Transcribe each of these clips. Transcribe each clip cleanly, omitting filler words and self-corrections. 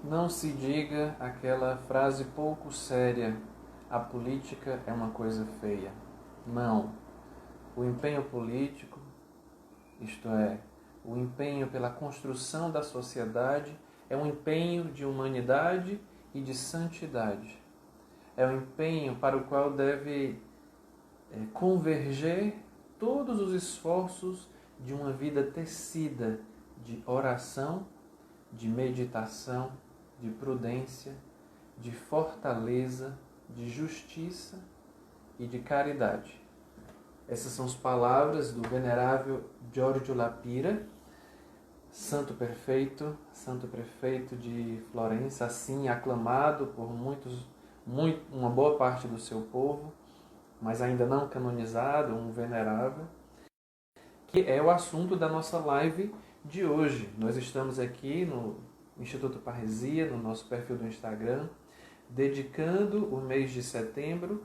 Não se diga aquela frase pouco séria: a política é uma coisa feia. Não. O empenho político, isto é, o empenho pela construção da sociedade, é um empenho de humanidade e de santidade. É um empenho para o qual deve converger todos os esforços de uma vida tecida de oração, de meditação, de prudência, de fortaleza, de justiça e de caridade. Essas são as palavras do venerável Giorgio Lapira, santo prefeito de Florença, assim aclamado por uma boa parte do seu povo, mas ainda não canonizado, um venerável, que é o assunto da nossa live de hoje. Nós estamos aqui no Instituto Parresia, no nosso perfil do Instagram, dedicando o mês de setembro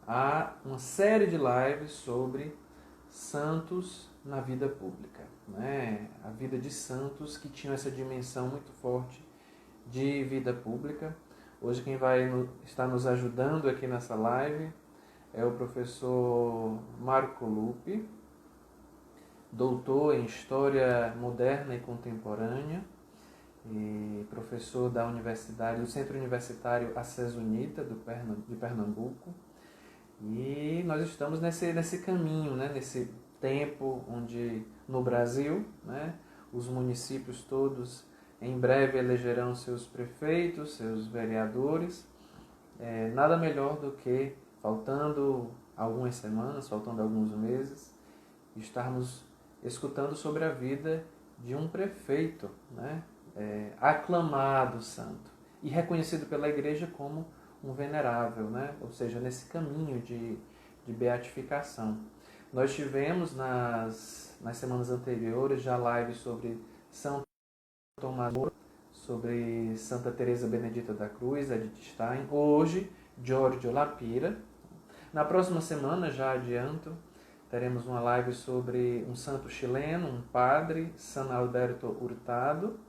a uma série de lives sobre santos na vida pública, né? A vida de santos que tinham essa dimensão muito forte de vida pública. Hoje quem vai estar nos ajudando aqui nessa live é o professor Marco Lupi, doutor em História Moderna e Contemporânea, e professor da Universidade, do Centro Universitário Assis Unita de Pernambuco. E nós estamos nesse caminho, né? Nesse tempo onde no Brasil, né, os municípios todos em breve elegerão seus prefeitos, seus vereadores. Nada melhor do que, faltando algumas semanas, faltando alguns meses, estarmos escutando sobre a vida de um prefeito, né, aclamado santo e reconhecido pela Igreja como um venerável, né, ou seja, nesse caminho de beatificação. Nós tivemos nas semanas anteriores já lives sobre São Tomás, sobre Santa Teresa Benedita da Cruz, Edith Stein, hoje Giorgio Lapira. Na próxima semana, já adianto, teremos uma live sobre um santo chileno, um padre, San Alberto Hurtado,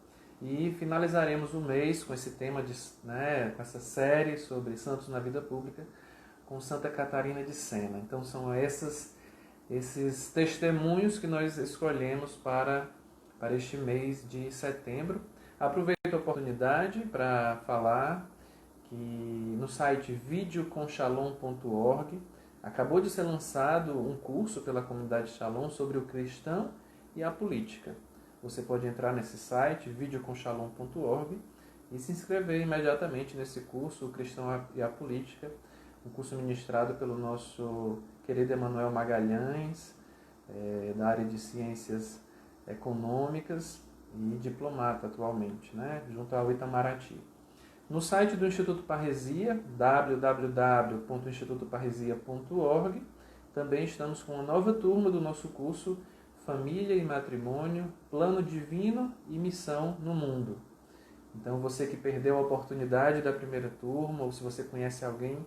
e finalizaremos o mês com esse tema, com essa série sobre santos na vida pública, com Santa Catarina de Sena. Então são esses testemunhos que nós escolhemos para este mês de setembro. Aproveito a oportunidade para falar que no site videocomshalom.org acabou de ser lançado um curso pela comunidade Shalom sobre o cristão e a política. Você pode entrar nesse site, videocomshalom.org, e se inscrever imediatamente nesse curso, o cristão e a política, um curso ministrado pelo nosso querido Emanuel Magalhães, da área de ciências econômicas e diplomata atualmente, né, junto ao Itamaraty. No site do Instituto Parresia, www.institutoparresia.org, também estamos com uma nova turma do nosso curso Família e Matrimônio, Plano Divino e Missão no Mundo. Então, você que perdeu a oportunidade da primeira turma, ou se você conhece alguém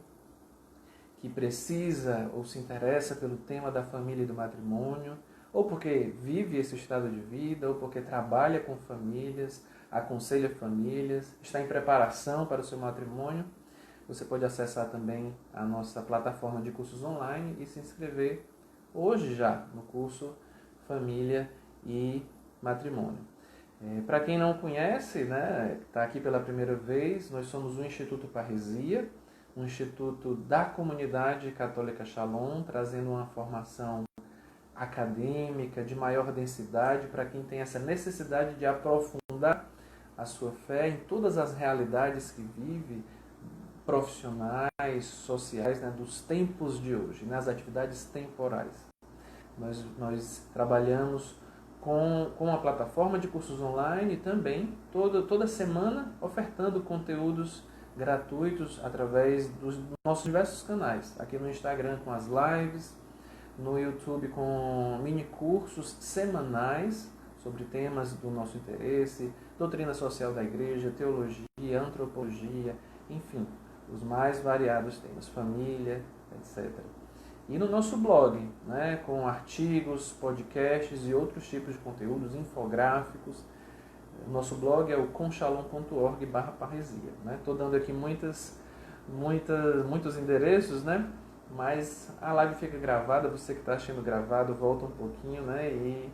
que precisa ou se interessa pelo tema da família e do matrimônio, ou porque vive esse estado de vida, ou porque trabalha com famílias, aconselha famílias, está em preparação para o seu matrimônio, você pode acessar também a nossa plataforma de cursos online e se inscrever hoje já no curso Família e Matrimônio. Para quem não conhece, né, está aqui pela primeira vez, nós somos o Instituto Parresia, um instituto da comunidade católica Shalom, trazendo uma formação acadêmica de maior densidade para quem tem essa necessidade de aprofundar a sua fé em todas as realidades que vive, profissionais, sociais, né, dos tempos de hoje, nas atividades temporais. Nós trabalhamos com a plataforma de cursos online e também toda semana ofertando conteúdos gratuitos através dos nossos diversos canais. Aqui no Instagram com as lives, no YouTube com mini cursos semanais sobre temas do nosso interesse, doutrina social da igreja, teologia, antropologia, enfim, os mais variados temas, família, etc. E no nosso blog, né, com artigos, podcasts e outros tipos de conteúdos, infográficos, Nosso blog é o conshalom.org/parresia. Estou dando aqui muitos endereços, né? Mas a live fica gravada, você que está assistindo gravado, volta um pouquinho, né? E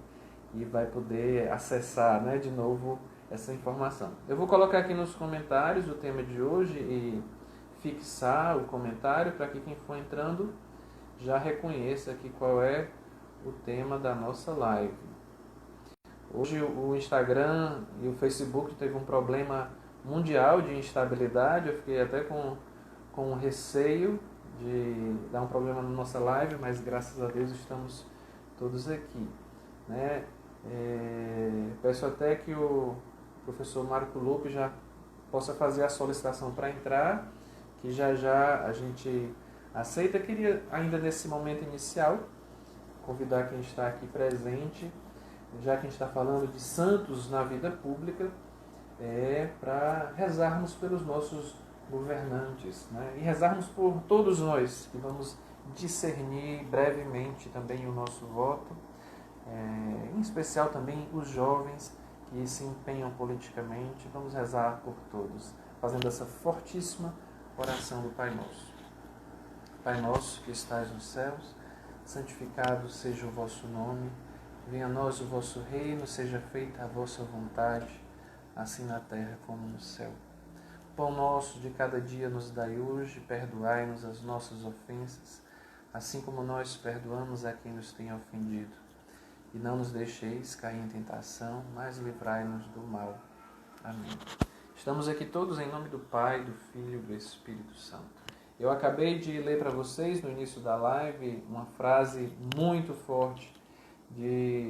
vai poder acessar, né, de novo essa informação. Eu vou colocar aqui nos comentários o tema de hoje e fixar o comentário para que quem for entrando já reconheça aqui qual é o tema da nossa live. Hoje o Instagram e o Facebook teve um problema mundial de instabilidade. Eu fiquei até com receio de dar um problema na nossa live, mas graças a Deus estamos todos aqui, né? Peço até que o professor Marco Lupe já possa fazer a solicitação para entrar, que já a gente aceita. Queria ainda nesse momento inicial convidar quem está aqui presente, já que a gente está falando de santos na vida pública, para rezarmos pelos nossos governantes, né? E rezarmos por todos nós, que vamos discernir brevemente também o nosso voto, em especial também os jovens que se empenham politicamente. Vamos rezar por todos, fazendo essa fortíssima oração do Pai Nosso. Pai nosso que estais nos céus, santificado seja o vosso nome, venha a nós o vosso reino, seja feita a vossa vontade, assim na terra como no céu. O pão nosso de cada dia nos dai hoje, perdoai-nos as nossas ofensas, assim como nós perdoamos a quem nos tem ofendido. E não nos deixeis cair em tentação, mas livrai-nos do mal. Amém. Estamos aqui todos em nome do Pai, do Filho e do Espírito Santo. Eu acabei de ler para vocês no início da live uma frase muito forte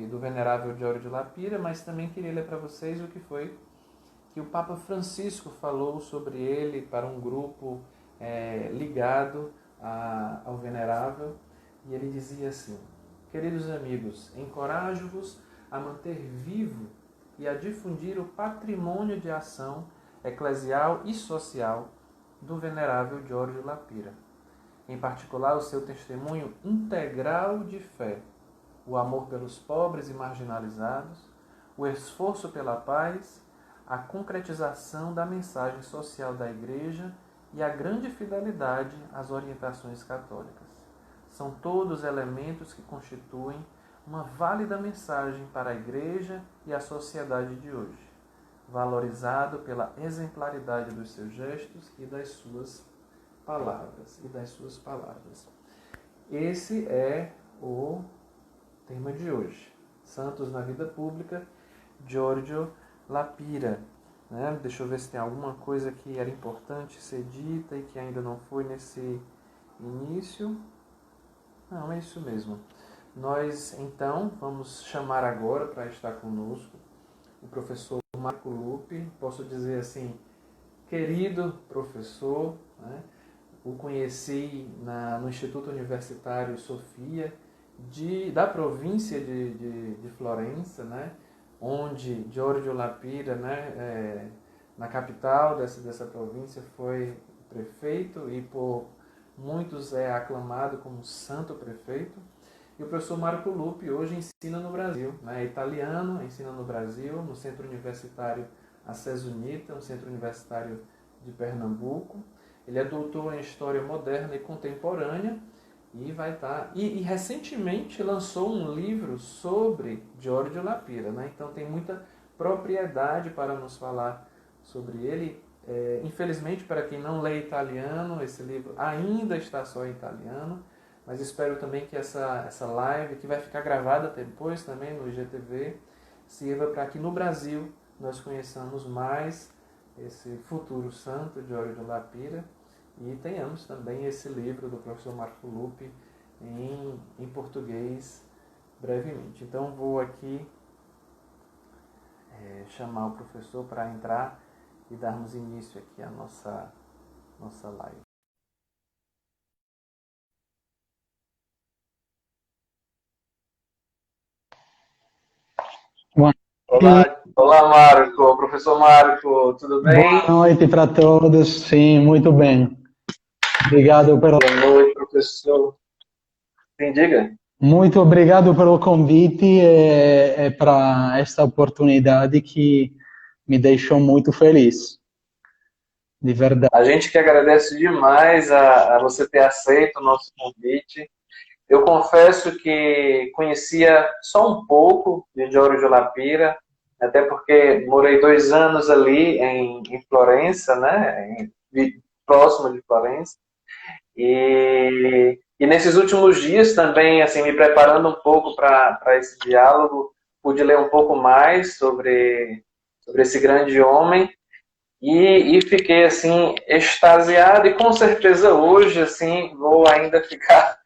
do venerável Diório de Lapira, mas também queria ler para vocês o que foi que o Papa Francisco falou sobre ele para um grupo ligado ao venerável, e ele dizia assim: queridos amigos, encorajo-vos a manter vivo e a difundir o patrimônio de ação eclesial e social do venerável Diório de Lapira, em particular o seu testemunho integral de fé, o amor pelos pobres e marginalizados, o esforço pela paz, a concretização da mensagem social da Igreja e a grande fidelidade às orientações católicas. São todos elementos que constituem uma válida mensagem para a Igreja e a sociedade de hoje, valorizado pela exemplaridade dos seus gestos e das suas palavras. Esse é o tema de hoje. Santos na vida pública, Giorgio Lapira. Né? Deixa eu ver se tem alguma coisa que era importante ser dita e que ainda não foi nesse início. Não, é isso mesmo. Nós, então, vamos chamar agora para estar conosco o professor Marco Lupe. Posso dizer assim, querido professor, né? O conheci no Instituto Universitário Sofia, da província de Florença, né? Onde Giorgio Lapira, né? Na capital dessa província, foi prefeito e por muitos é aclamado como santo prefeito. E o professor Marco Lupe hoje ensina no Brasil, né? É italiano, ensina no Brasil, no Centro Universitário Acés Unita, um centro universitário de Pernambuco. Ele é doutor em História Moderna e Contemporânea e recentemente lançou um livro sobre Giorgio Lapira, né? Então tem muita propriedade para nos falar sobre ele. Infelizmente, para quem não lê italiano, esse livro ainda está só em italiano, mas espero também que essa live, que vai ficar gravada depois também no IGTV, sirva para que no Brasil nós conheçamos mais esse futuro santo, Giorgio Lapira, e tenhamos também esse livro do professor Marco Lupe em português brevemente. Então vou aqui chamar o professor para entrar e darmos início aqui à nossa live. Olá Marco, professor Marco, tudo bem? Boa noite para todos, sim, muito bem. Obrigado pelo... Boa noite, professor. Sim, diga. Muito obrigado pelo convite e para esta oportunidade que me deixou muito feliz, de verdade. A gente que agradece demais a você ter aceito o nosso convite. Eu confesso que conhecia só um pouco de Giorgio Lapira, até porque morei 2 anos ali em Florença, né, próximo de Florença, e nesses últimos dias também, assim, me preparando um pouco para esse diálogo, pude ler um pouco mais sobre esse grande homem, e fiquei assim extasiado, e com certeza hoje assim vou ainda ficar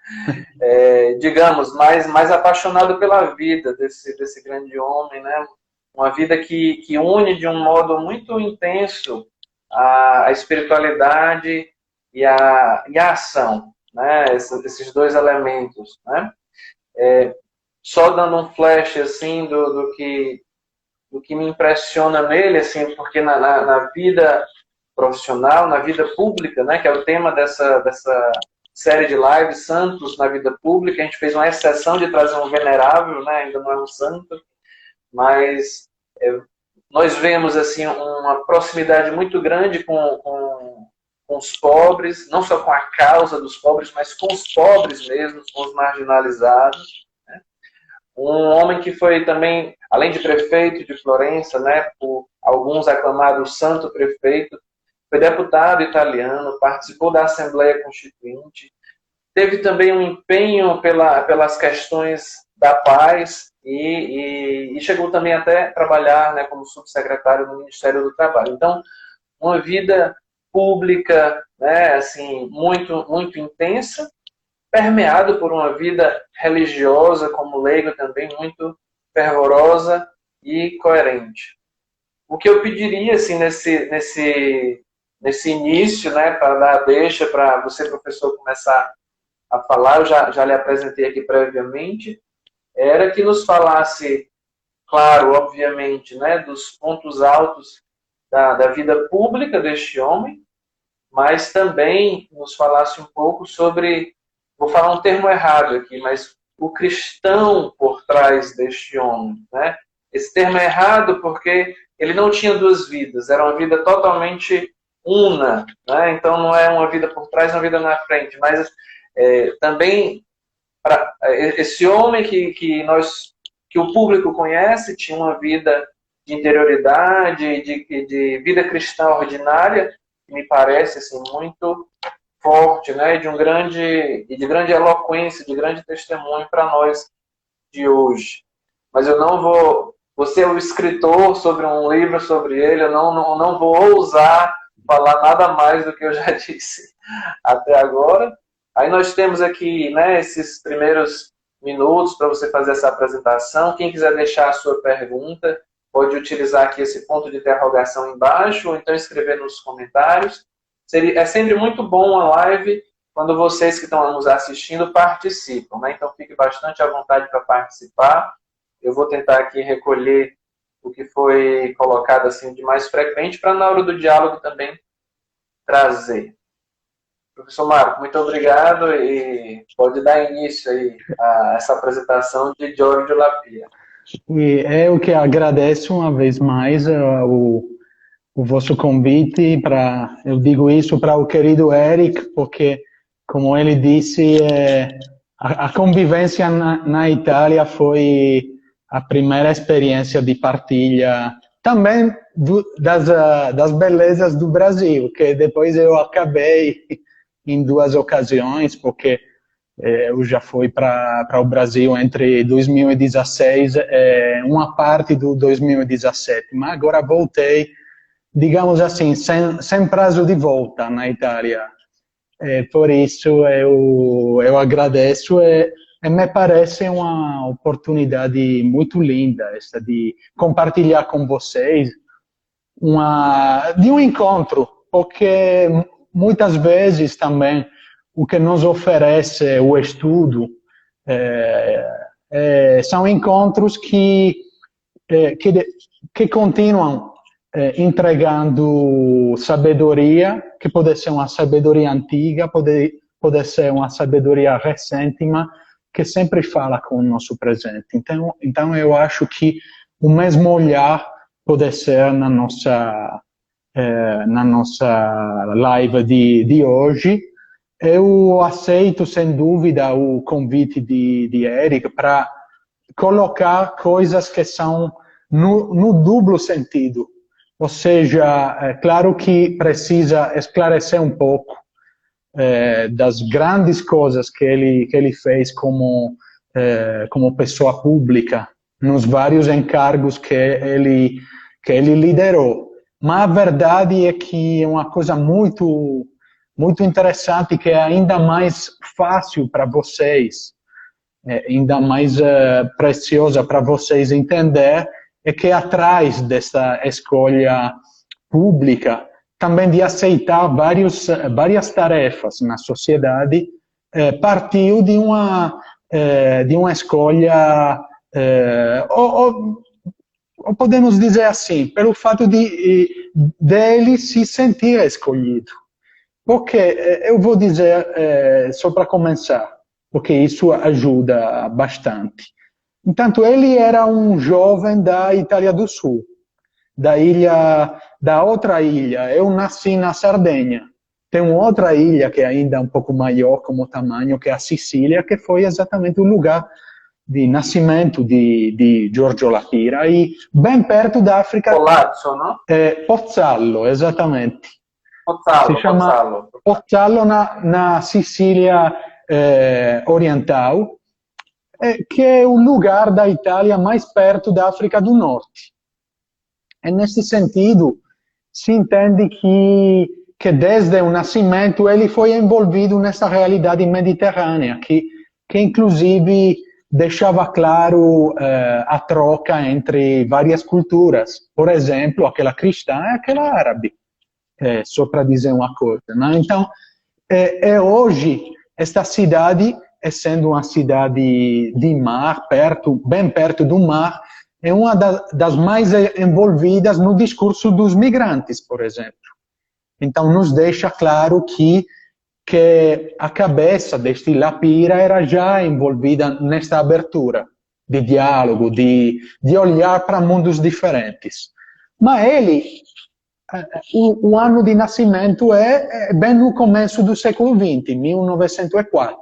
digamos mais apaixonado pela vida desse grande homem, né? Uma vida que une de um modo muito intenso a espiritualidade e a ação, né? Esses dois elementos, né? Só dando um flash assim do que me impressiona nele, assim, porque na vida profissional, na vida pública, né, que é o tema dessa série de lives, Santos na Vida Pública, a gente fez uma exceção de trazer um venerável, né, ainda não é um santo, mas nós vemos assim uma proximidade muito grande com os pobres, não só com a causa dos pobres, mas com os pobres mesmo, com os marginalizados. Um homem que foi também, além de prefeito de Florença, né, por alguns aclamado santo prefeito, foi deputado italiano, participou da Assembleia Constituinte, teve também um empenho pelas questões da paz e chegou também até a trabalhar, né, como subsecretário no Ministério do Trabalho. Então, uma vida pública, né, assim, muito, muito intensa, permeado por uma vida religiosa, como leigo também, muito fervorosa e coerente. O que eu pediria, assim, nesse início, né, para dar a deixa para você, professor, começar a falar, eu já lhe apresentei aqui previamente, era que nos falasse, claro, obviamente, né, dos pontos altos da vida pública deste homem, mas também nos falasse um pouco sobre, vou falar um termo errado aqui, mas o cristão por trás deste homem, né? Esse termo é errado porque ele não tinha duas vidas, era uma vida totalmente una, né? Então não é uma vida por trás, uma vida na frente, mas também esse homem que o público conhece tinha uma vida de interioridade, de vida cristã ordinária, me parece assim muito forte, né, de grande eloquência, de grande testemunho para nós de hoje. Mas eu não vou, você é o escritor sobre um livro sobre ele, eu não vou ousar falar nada mais do que eu já disse até agora. Aí nós temos aqui, né, esses primeiros minutos para você fazer essa apresentação. Quem quiser deixar a sua pergunta, pode utilizar aqui esse ponto de interrogação embaixo, ou então escrever nos comentários. É sempre muito bom a live quando vocês que estão nos assistindo participam, né? Então fique bastante à vontade para participar. Eu vou tentar aqui recolher o que foi colocado assim de mais frequente para na hora do diálogo também trazer. Professor Marco, muito obrigado e pode dar início aí a essa apresentação de Giorgio Lapira. E eu que agradeço uma vez mais o vosso convite. Eu digo isso para o querido Eric, porque, como ele disse, a convivência na Itália foi a primeira experiência de partilha também das belezas do Brasil, que depois eu acabei em 2 ocasiões, porque eu já fui para o Brasil entre 2016 e uma parte do 2017, mas agora voltei, digamos assim, sem prazo de volta na Itália. Por isso eu agradeço e me parece uma oportunidade muito linda essa de compartilhar com vocês de um encontro, porque muitas vezes também o que nos oferece o estudo são encontros que continuam entregando sabedoria, que pode ser uma sabedoria antiga, pode ser uma sabedoria recente, mas que sempre fala com o nosso presente. Então eu acho que o mesmo olhar poder ser na nossa live de hoje. Eu aceito, sem dúvida, o convite de Eric para colocar coisas que são no duplo sentido. Ou seja, é claro que precisa esclarecer um pouco das grandes coisas que ele fez como pessoa pública, nos vários encargos que ele liderou. Mas a verdade é que é uma coisa muito interessante, que é ainda mais fácil para vocês, ainda mais preciosa para vocês entender, é que atrás dessa escolha pública, também de aceitar várias tarefas na sociedade, partiu de uma escolha, ou podemos dizer assim, pelo fato dele se sentir escolhido. Porque, eu vou dizer, só para começar, porque isso ajuda bastante. Entanto, ele era um jovem da Itália do Sul, da outra ilha. Eu nasci na Sardenha. Tem uma outra ilha que é ainda um pouco maior como tamanho, que é a Sicília, que foi exatamente o lugar de nascimento de Giorgio La Pira, e bem perto da África. Polazzo, não? Pozzallo, exatamente. Pozzallo, se chama Pozzallo na Sicília oriental, que é o lugar da Itália mais perto da África do Norte. E nesse sentido, se entende que desde o nascimento ele foi envolvido nessa realidade mediterrânea, que inclusive deixava claro a troca entre várias culturas. Por exemplo, aquela cristã e aquela árabe. Só para dizer uma coisa. Né? Então, hoje, esta cidade, sendo uma cidade de mar, bem perto do mar, é uma das mais envolvidas no discurso dos migrantes, por exemplo. Então, nos deixa claro que a cabeça deste La Pira era já envolvida nesta abertura de diálogo, de olhar para mundos diferentes. Mas ele, o ano de nascimento é bem no começo do século XX, 1904.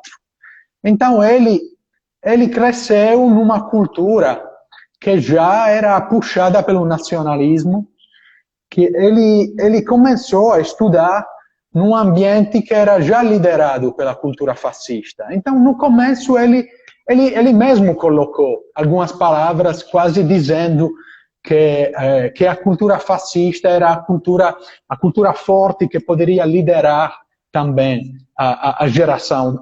Então, ele cresceu numa cultura que já era puxada pelo nacionalismo, que ele começou a estudar num ambiente que era já liderado pela cultura fascista. Então, no começo, ele mesmo colocou algumas palavras quase dizendo que a cultura fascista era a cultura forte que poderia liderar também a geração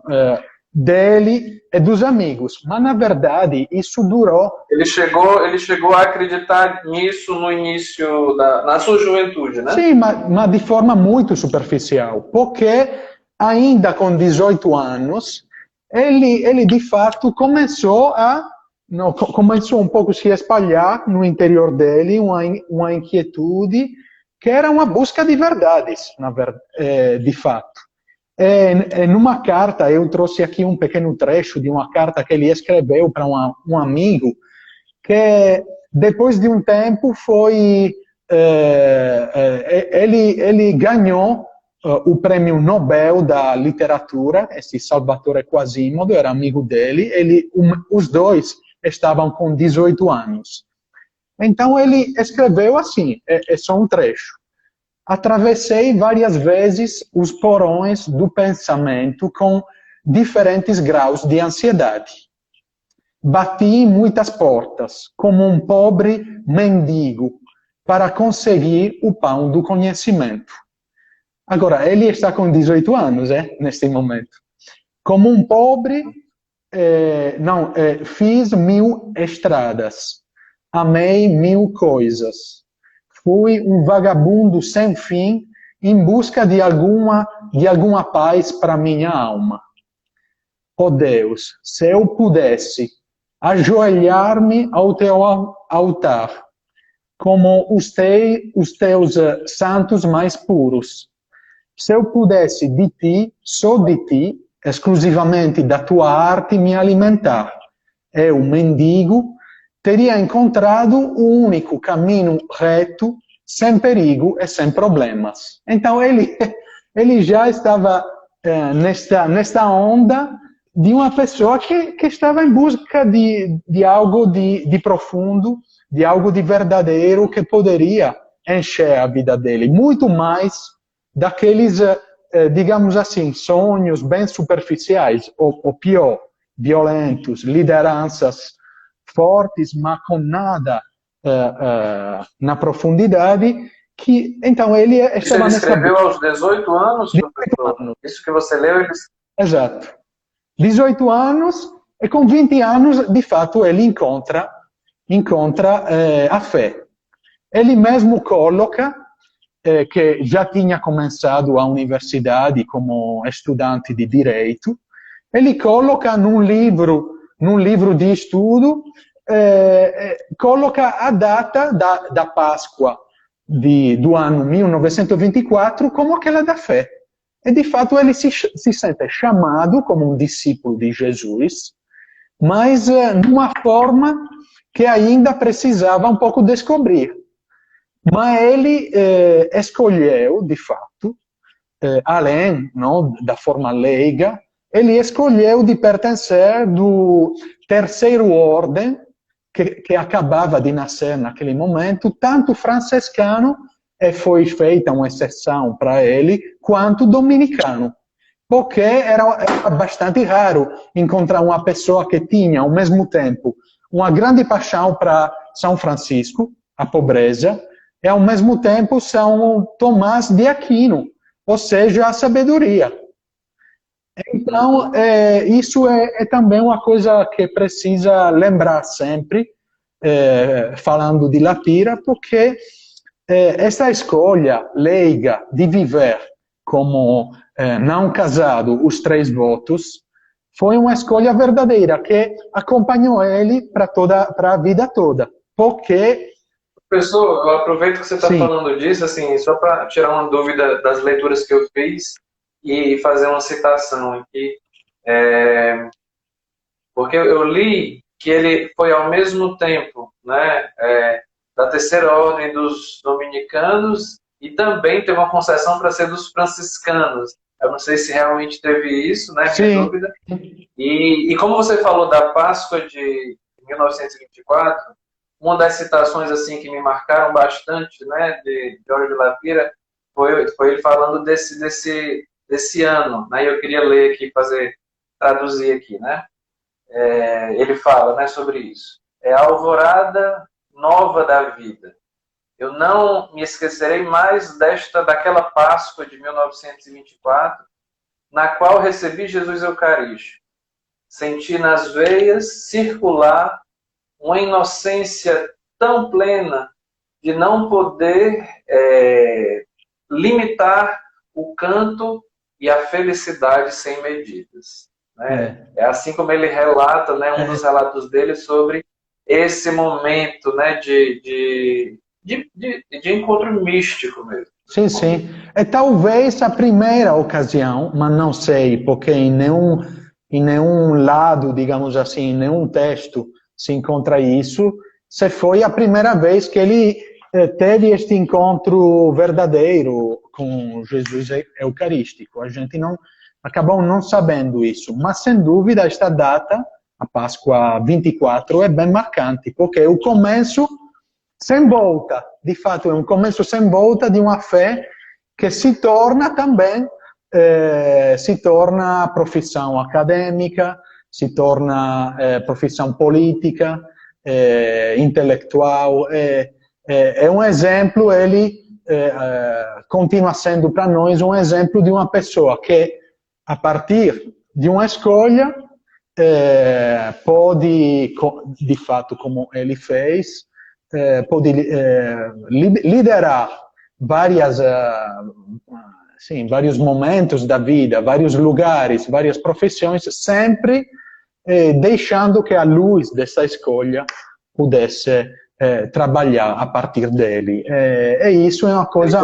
dele e dos amigos. Mas, na verdade, isso durou... Ele chegou a acreditar nisso no início, na sua juventude, né? Sim, mas de forma muito superficial, porque ainda com 18 anos, ele de fato começou um pouco a se espalhar no interior dele uma inquietude que era uma busca de verdades, de fato. Numa carta, eu trouxe aqui um pequeno trecho de uma carta que ele escreveu para um amigo, que depois de um tempo ele ganhou o prêmio Nobel da literatura, esse Salvatore Quasimodo, era amigo dele, os dois estavam com 18 anos. Então ele escreveu assim, é só um trecho. Atravessei várias vezes os porões do pensamento com diferentes graus de ansiedade. Bati em muitas portas, como um pobre mendigo, para conseguir o pão do conhecimento. Agora, ele está com 18 anos, neste momento. Como um pobre, fiz 1000 estradas, amei 1000 coisas. Fui um vagabundo sem fim em busca de alguma paz para minha alma. Oh Deus, se eu pudesse ajoelhar-me ao teu altar, como os teus santos mais puros. Se eu pudesse de ti, só de ti, exclusivamente da tua arte, me alimentar. Eu, mendigo, teria encontrado o único caminho reto, sem perigo e sem problemas. Então ele já estava nesta onda de uma pessoa que estava em busca de algo de profundo, de algo de verdadeiro que poderia encher a vida dele, muito mais daqueles, digamos assim, sonhos bem superficiais, ou pior, violentos, lideranças fortes, mas com nada na profundidade, que então ele Isso ele escreveu aos 18 anos, professor? Isso que você leu, ele... Exato. 18 anos, e com 20 anos, de fato, ele encontra a fé. Ele mesmo coloca que já tinha começado a universidade como estudante de direito, ele coloca num livro de estudo, coloca a data da Páscoa do ano 1924 como aquela da fé. E, de fato, ele se sente chamado como um discípulo de Jesus, mas numa forma que ainda precisava um pouco descobrir. Mas ele escolheu, de fato, além não, da forma leiga, ele escolheu de pertencer do terceiro ordem que acabava de nascer naquele momento, tanto franciscano, e foi feita uma exceção para ele, quanto dominicano. Porque era bastante raro encontrar uma pessoa que tinha, ao mesmo tempo, uma grande paixão para São Francisco, a pobreza, e ao mesmo tempo São Tomás de Aquino, ou seja, a sabedoria. Então, isso é também uma coisa que precisa lembrar sempre, falando de Lapira, porque essa escolha leiga de viver como não casado os 3 votos foi uma escolha verdadeira que acompanhou ele para a vida toda. Porque... Professor, eu aproveito que você está falando disso, assim, só para tirar uma dúvida das leituras que eu fiz e fazer uma citação aqui. Porque eu li que ele foi ao mesmo tempo, né, da terceira ordem dos dominicanos e também teve uma concessão para ser dos franciscanos. Eu não sei se realmente teve isso, né, minha dúvida. E como você falou da Páscoa de 1924, uma das citações assim que me marcaram bastante, né, de Jorge de Lapira, foi ele falando desse ano, né? Eu queria ler aqui, traduzir aqui, né? Ele fala, né, sobre isso. É a alvorada nova da vida. Eu não me esquecerei mais daquela Páscoa de 1924, na qual recebi Jesus Eucarístico. Senti nas veias circular uma inocência tão plena de não poder limitar o canto e a felicidade sem medidas. Né? É assim como ele relata, né, um dos relatos dele sobre esse momento, né, de encontro místico mesmo. Sim, sim. É talvez a primeira ocasião, mas não sei, porque em nenhum lado, digamos assim, em nenhum texto se encontra isso, se foi a primeira vez que ele teve este encontro verdadeiro com Jesus Eucarístico. A gente acabou não sabendo isso, mas sem dúvida esta data, a Páscoa 24, é bem marcante, porque é o começo sem volta, de fato é um começo sem volta de uma fé que se torna também, se torna profissão acadêmica, se torna profissão política, intelectual. É um exemplo, ele continua sendo para nós um exemplo de uma pessoa que, a partir de uma escolha, pode, de fato, como ele fez, pode liderar vários momentos da vida, vários lugares, várias profissões, sempre deixando que a luz dessa escolha pudesse trabalhar a partir dele. E isso é uma coisa...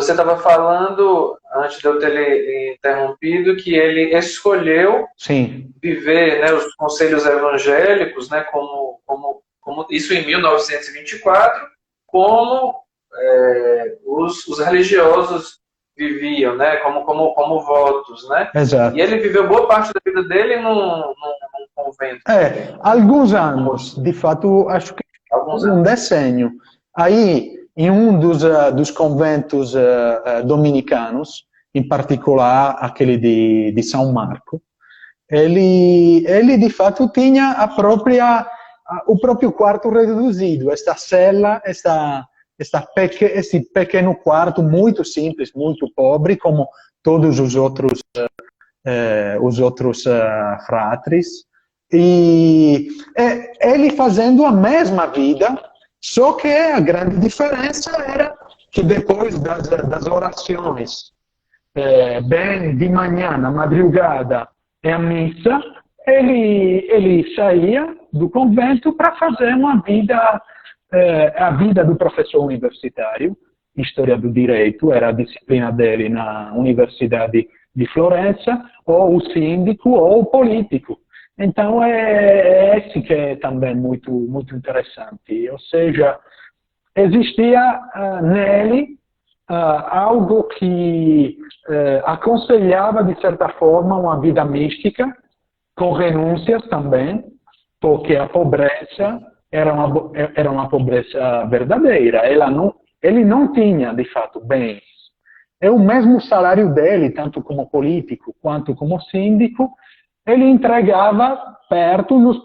você estava falando, antes de eu ter lhe interrompido, que ele escolheu Sim, viver, né, os conselhos evangélicos, né, como isso em 1924, como os religiosos viviam, né, como votos, né? exato. E ele viveu boa parte da vida dele num convento. Alguns anos, de fato, acho que Alguns um anos. decênio. Aí, em um dos conventos dominicanos, em particular aquele de São Marco, ele de fato tinha o próprio quarto reduzido, esta cela, esse pequeno quarto muito simples, muito pobre, como todos os outros fratres, e ele fazendo a mesma vida, só que a grande diferença era que depois das orações, bem de manhã, na madrugada, e a missa, ele saía do convento para fazer a vida do professor universitário, História do Direito, era a disciplina dele na Universidade de Florença, ou o síndico, ou o político. Então, é esse que é também muito, muito interessante. Ou seja, existia nele algo que aconselhava, de certa forma, uma vida mística, com renúncias também, porque a pobreza era uma pobreza verdadeira. Ele não tinha, de fato, bens. É o mesmo salário dele, tanto como político quanto como síndico, ele entregava perto nos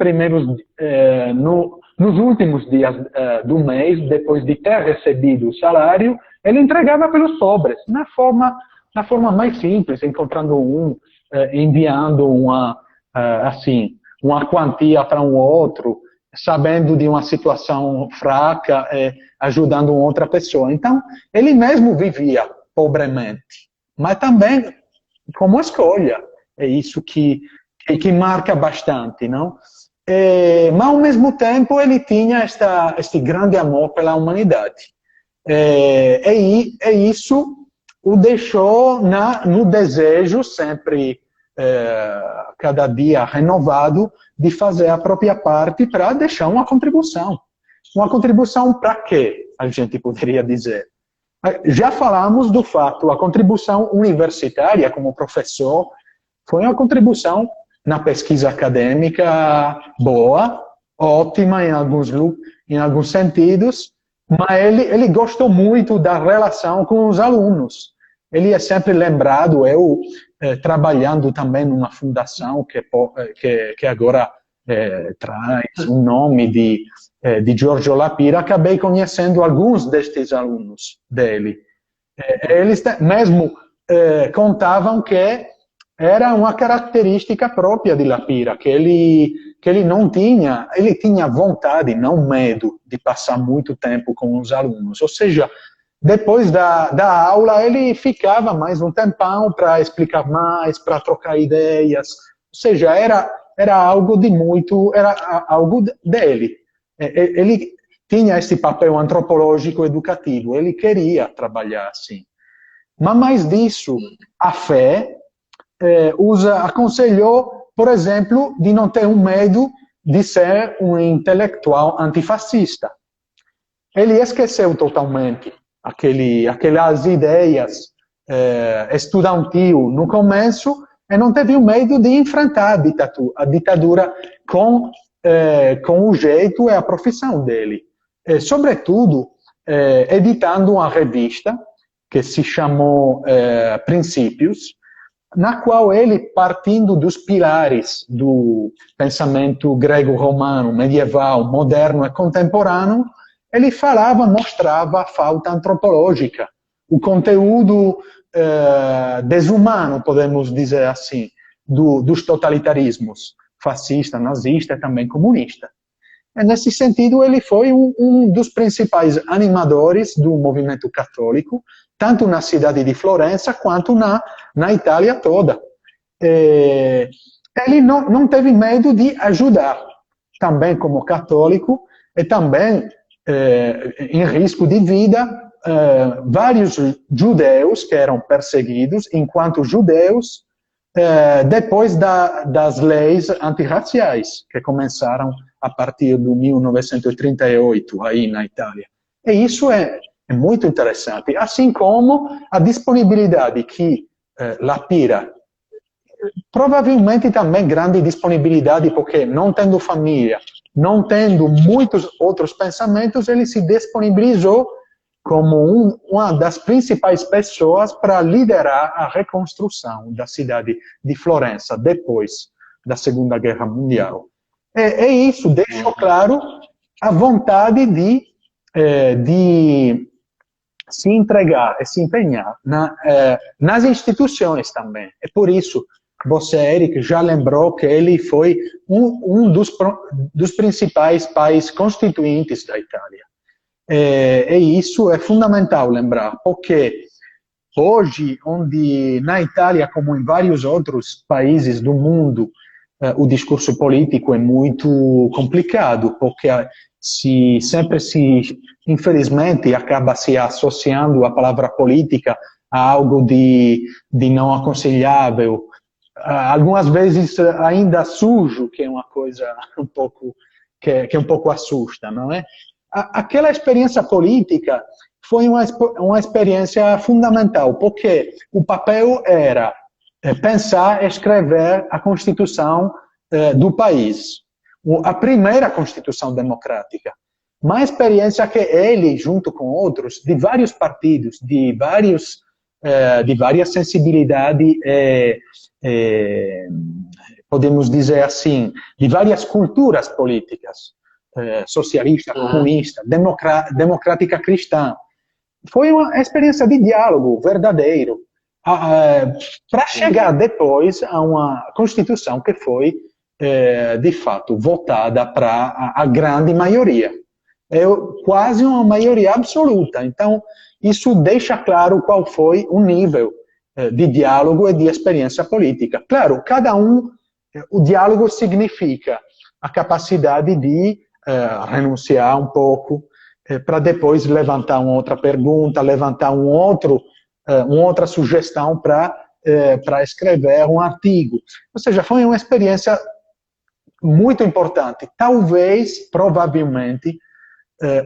últimos dias do mês, depois de ter recebido o salário, ele entregava pelos pobres, na forma mais simples, encontrando enviando uma quantia para um outro, sabendo de uma situação fraca, ajudando outra pessoa. Então, ele mesmo vivia pobremente, mas também como escolha. É isso que marca bastante, não? Mas, ao mesmo tempo, ele tinha este grande amor pela humanidade. E isso o deixou no desejo sempre, cada dia renovado, de fazer a própria parte para deixar uma contribuição. Uma contribuição para quê, a gente poderia dizer? Já falamos do fato, a contribuição universitária como professor foi uma contribuição na pesquisa acadêmica boa, ótima em alguns sentidos, mas ele gostou muito da relação com os alunos. Ele é sempre lembrado, eu trabalhando também numa fundação que agora traz o nome de Giorgio Lapira, acabei conhecendo alguns destes alunos dele. Eles mesmo contavam que era uma característica própria de Lapira, que ele não tinha, ele tinha vontade, não medo, de passar muito tempo com os alunos. Ou seja, depois da aula, ele ficava mais um tempão para explicar mais, para trocar ideias. Ou seja, era algo dele. Ele tinha esse papel antropológico educativo, ele queria trabalhar assim. Mas mais disso, a fé aconselhou, por exemplo, de não ter um medo de ser um intelectual antifascista. Ele esqueceu totalmente aquelas ideias estudantil no começo e não teve o medo de enfrentar a ditadura com o jeito e a profissão dele. Sobretudo, editando uma revista que se chamou Princípios, na qual ele, partindo dos pilares do pensamento grego-romano, medieval, moderno e contemporâneo, ele mostrava a falta antropológica, o conteúdo desumano, podemos dizer assim, dos totalitarismos, fascista, nazista e também comunista. E, nesse sentido, ele foi um dos principais animadores do movimento católico, tanto na cidade de Florença quanto na Itália toda. Ele não teve medo de ajudar, também como católico, e também em risco de vida, vários judeus que eram perseguidos enquanto judeus depois das leis antirraciais que começaram a partir de 1938 aí na Itália. E isso é muito interessante, assim como a disponibilidade que La Pira, provavelmente também grande disponibilidade, porque não tendo família, não tendo muitos outros pensamentos, ele se disponibilizou como uma das principais pessoas para liderar a reconstrução da cidade de Florença depois da Segunda Guerra Mundial. E isso deixou claro a vontade de se entregar e se empenhar nas instituições também. É por isso que você, Eric, já lembrou que ele foi um dos principais pais constituintes da Itália. E isso é fundamental lembrar, porque hoje, onde na Itália, como em vários outros países do mundo, o discurso político é muito complicado, porque infelizmente, acaba se associando a palavra política a algo de não aconselhável, algumas vezes ainda sujo, que é uma coisa que um pouco assusta, não é? Aquela experiência política foi uma experiência fundamental, porque o papel era pensar e escrever a Constituição do país, a primeira Constituição democrática. Uma experiência que ele, junto com outros, de vários partidos, de várias sensibilidades, podemos dizer assim, de várias culturas políticas, socialista, comunista, democrática cristã. Foi uma experiência de diálogo verdadeiro, para chegar depois a uma Constituição que foi, de fato, votada para a grande maioria. Quase uma maioria absoluta. Então, isso deixa claro qual foi o nível de diálogo e de experiência política. Claro, o diálogo significa a capacidade de renunciar um pouco, para depois levantar uma outra pergunta, levantar uma outra sugestão para escrever um artigo. Ou seja, foi uma experiência muito importante. Talvez, provavelmente,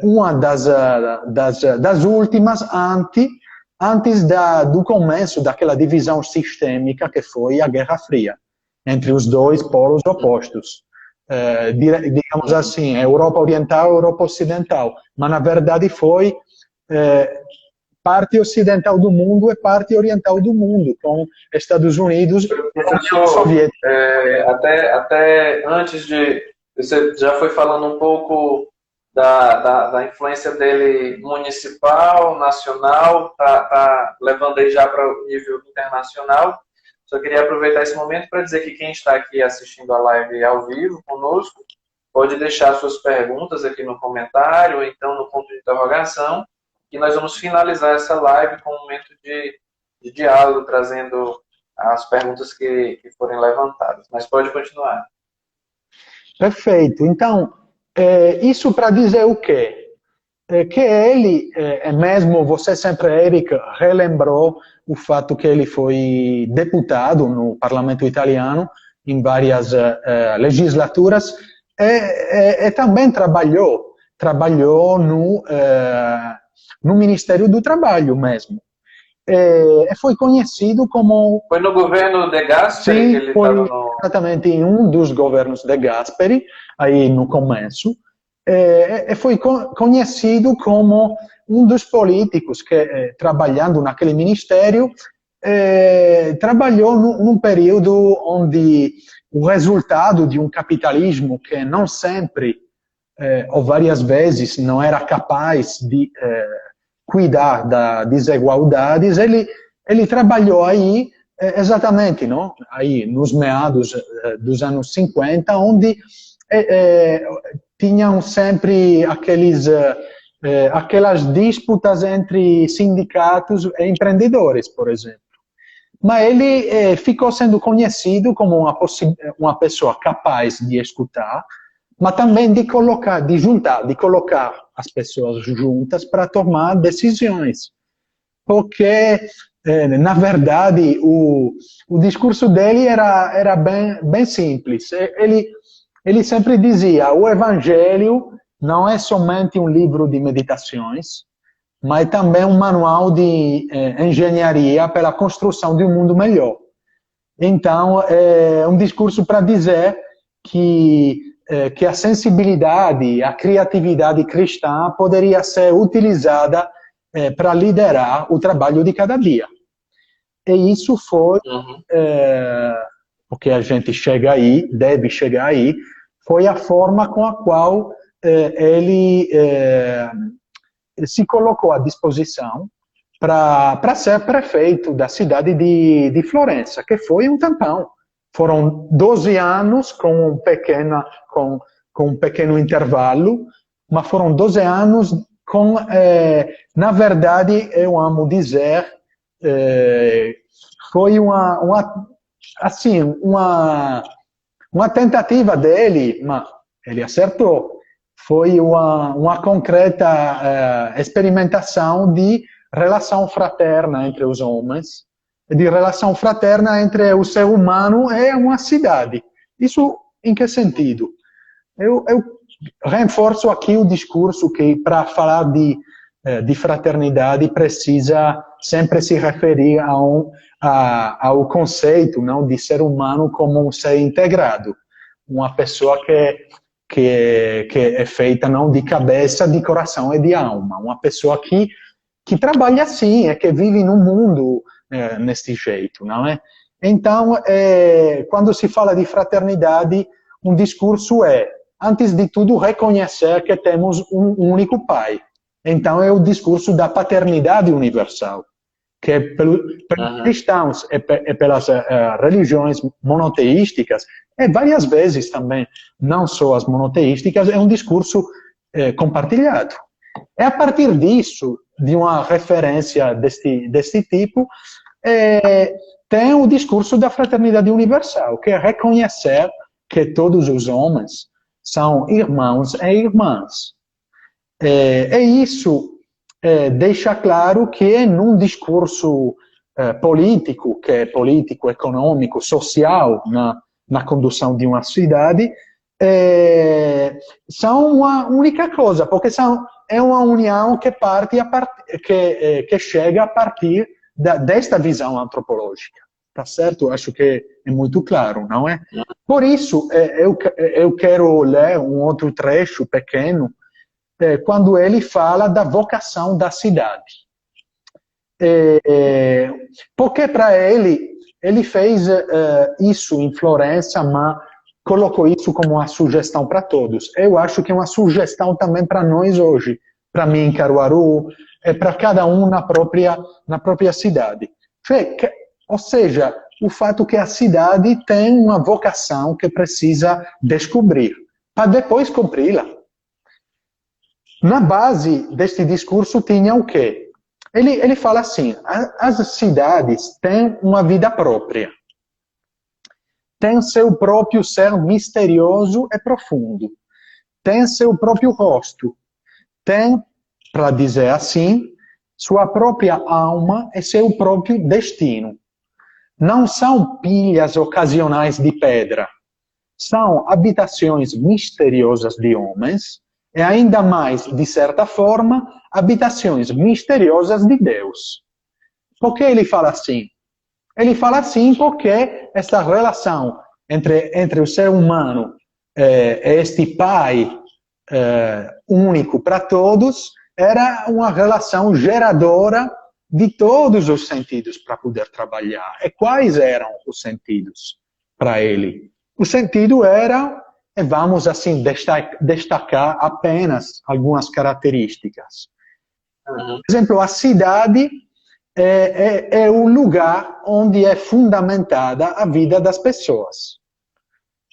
uma das últimas antes do começo daquela divisão sistêmica que foi a Guerra Fria, entre os dois polos opostos. Digamos assim, Europa Oriental e Europa Ocidental. Mas, na verdade, foi parte ocidental do mundo e parte oriental do mundo, com Estados Unidos e União Soviética. Até antes de... Você já foi falando um pouco da influência dele municipal, nacional, tá levando aí já para o nível internacional. Só queria aproveitar esse momento para dizer que quem está aqui assistindo a live ao vivo conosco pode deixar suas perguntas aqui no comentário ou então no ponto de interrogação, e nós vamos finalizar essa live com um momento de diálogo, trazendo as perguntas que forem levantadas. Mas pode continuar. Perfeito. Então, isso para dizer o quê? Que ele, mesmo você sempre, Eric, relembrou o fato que ele foi deputado no parlamento italiano em várias legislaturas e também trabalhou no Ministério do Trabalho mesmo. Foi conhecido como... Foi no governo De Gasperi? Sim, que ele foi no... exatamente em um dos governos De Gasperi, aí no começo. Foi conhecido como um dos políticos que, trabalhando naquele ministério, trabalhou num período onde o resultado de um capitalismo que não sempre, ou várias vezes, não era capaz de cuidar das desigualdades, ele trabalhou aí exatamente, não? Aí nos meados dos anos 50, onde tinham sempre aquelas disputas entre sindicatos e empreendedores, por exemplo. Mas ele ficou sendo conhecido como uma pessoa capaz de escutar, mas também de colocar, de juntar, de colocar as pessoas juntas para tomar decisões. Porque, na verdade, o discurso dele era bem simples. Ele sempre dizia, o Evangelho não é somente um livro de meditações, mas também um manual de engenharia para a construção de um mundo melhor. Então, é um discurso para dizer que a sensibilidade, a criatividade cristã poderia ser utilizada para liderar o trabalho de cada dia. E isso foi porque a gente chega aí, deve chegar aí, foi a forma com a qual ele se colocou à disposição para ser prefeito da cidade de Florença, que foi um tampão. Foram 12 anos com um pequeno intervalo, mas foram 12 anos com, na verdade, eu amo dizer, foi uma tentativa dele, mas ele acertou. Foi uma concreta experimentação de relação fraterna entre os homens, de relação fraterna entre o ser humano e uma cidade. Isso em que sentido? Eu reforço aqui o discurso que, para falar de fraternidade, precisa sempre se referir ao conceito, não, de ser humano como um ser integrado. Uma pessoa que é feita não de cabeça, de coração e de alma. Uma pessoa que trabalha assim, que vive no mundo nesse jeito, não é? Então, quando se fala de fraternidade, um discurso antes de tudo, reconhecer que temos um único Pai. Então, é o discurso da paternidade universal, que pelos cristãos e pelas religiões monoteísticas, e várias vezes também, não só as monoteísticas, é um discurso compartilhado. É a partir disso, de uma referência deste tipo, tem o discurso da fraternidade universal, que é reconhecer que todos os homens são irmãos e irmãs. Isso deixa claro que num discurso político, que é político, econômico, social, na condução de uma cidade, são uma única coisa, porque é uma união que que chega a partir desta visão antropológica, tá certo? Acho que é muito claro, não é? Por isso, eu quero ler um outro trecho pequeno, quando ele fala da vocação da cidade. Porque para ele fez isso em Florença, mas colocou isso como uma sugestão para todos. Eu acho que é uma sugestão também para nós hoje, para mim em Caruaru, para cada um na própria cidade. Ou seja, o fato que a cidade tem uma vocação que precisa descobrir, para depois cumpri-la. Na base deste discurso tinha o quê? Ele fala assim, as cidades têm uma vida própria, têm seu próprio ser misterioso e profundo, têm seu próprio rosto, têm, para dizer assim, sua própria alma e seu próprio destino. Não são pilhas ocasionais de pedra, são habitações misteriosas de homens, e ainda mais, de certa forma, habitações misteriosas de Deus. Por que ele fala assim? Ele fala assim porque essa relação entre o ser humano e este Pai único para todos era uma relação geradora de todos os sentidos para poder trabalhar. E quais eram os sentidos para ele? O sentido era, vamos assim destacar apenas algumas características. Por exemplo, a cidade é o lugar onde é fundamentada a vida das pessoas.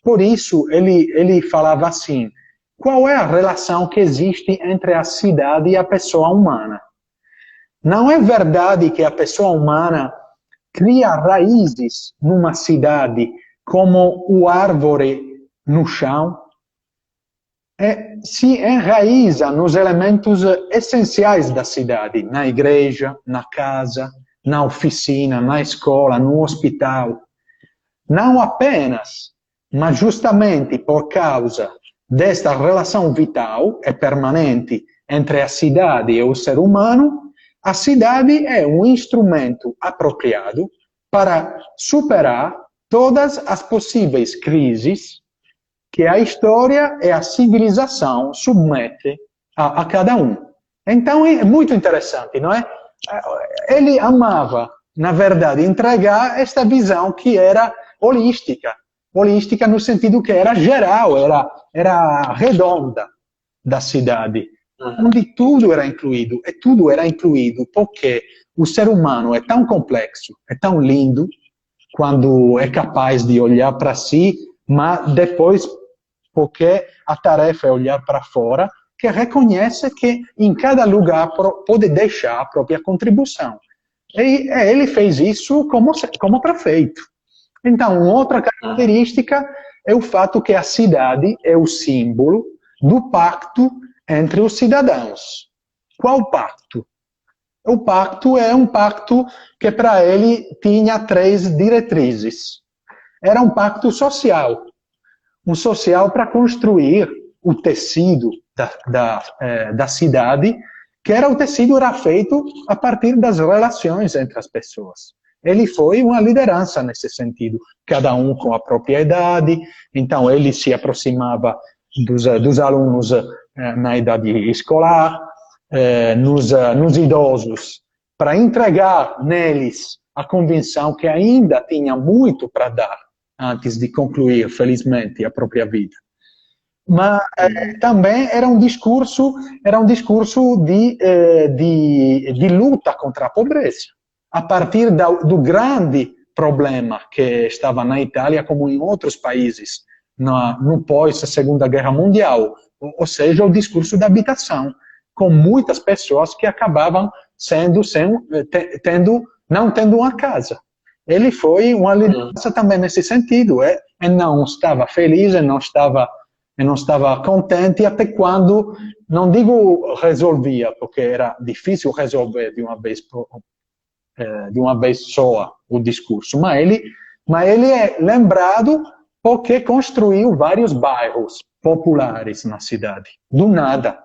Por isso, ele falava assim, qual é a relação que existe entre a cidade e a pessoa humana? Não é verdade que a pessoa humana cria raízes numa cidade como o árvore no chão? se enraiza nos elementos essenciais da cidade, na igreja, na casa, na oficina, na escola, no hospital. Não apenas, mas justamente por causa desta relação vital e permanente entre a cidade e o ser humano, a cidade é um instrumento apropriado para superar todas as possíveis crises que a história e a civilização submete a cada um. Então é muito interessante, não é? Ele amava, na verdade, entregar esta visão que era holística no sentido que era geral, era redonda da cidade, onde tudo era incluído, e tudo era incluído porque o ser humano é tão complexo, é tão lindo, quando é capaz de olhar para si, mas depois, porque a tarefa é olhar para fora, que reconhece que em cada lugar pode deixar a própria contribuição. E ele fez isso como prefeito. Então, outra característica é o fato que a cidade é o símbolo do pacto entre os cidadãos. Qual pacto? O pacto é um pacto que para ele tinha 3 diretrizes. Era um pacto social. Um social para construir o tecido da cidade, que era o tecido era feito a partir das relações entre as pessoas. Ele foi uma liderança nesse sentido, cada um com a própria idade, então ele se aproximava dos alunos na idade escolar, nos idosos, para entregar neles a convicção que ainda tinha muito para dar antes de concluir, felizmente, a própria vida. Mas também era um discurso de luta contra a pobreza, a partir do grande problema que estava na Itália, como em outros países, no pós-Segunda Guerra Mundial, ou seja, o discurso da habitação, com muitas pessoas que acabavam não tendo uma casa. Ele foi uma liderança também nesse sentido, e não estava feliz, e não estava contente até quando, não digo resolvia, porque era difícil resolver de uma vez só o discurso, mas ele é lembrado porque construiu vários bairros populares na cidade, do nada,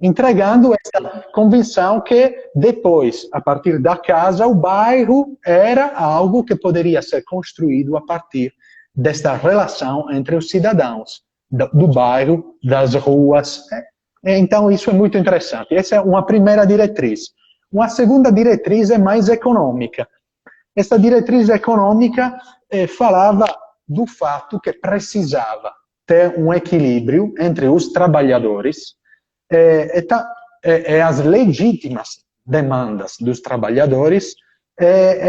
entregando essa convicção que depois, a partir da casa, o bairro era algo que poderia ser construído a partir desta relação entre os cidadãos, do bairro, das ruas. Então, isso é muito interessante. Essa é uma primeira diretriz. Uma segunda diretriz é mais econômica. Essa diretriz econômica falava do fato que precisava ter um equilíbrio entre os trabalhadores as legítimas demandas dos trabalhadores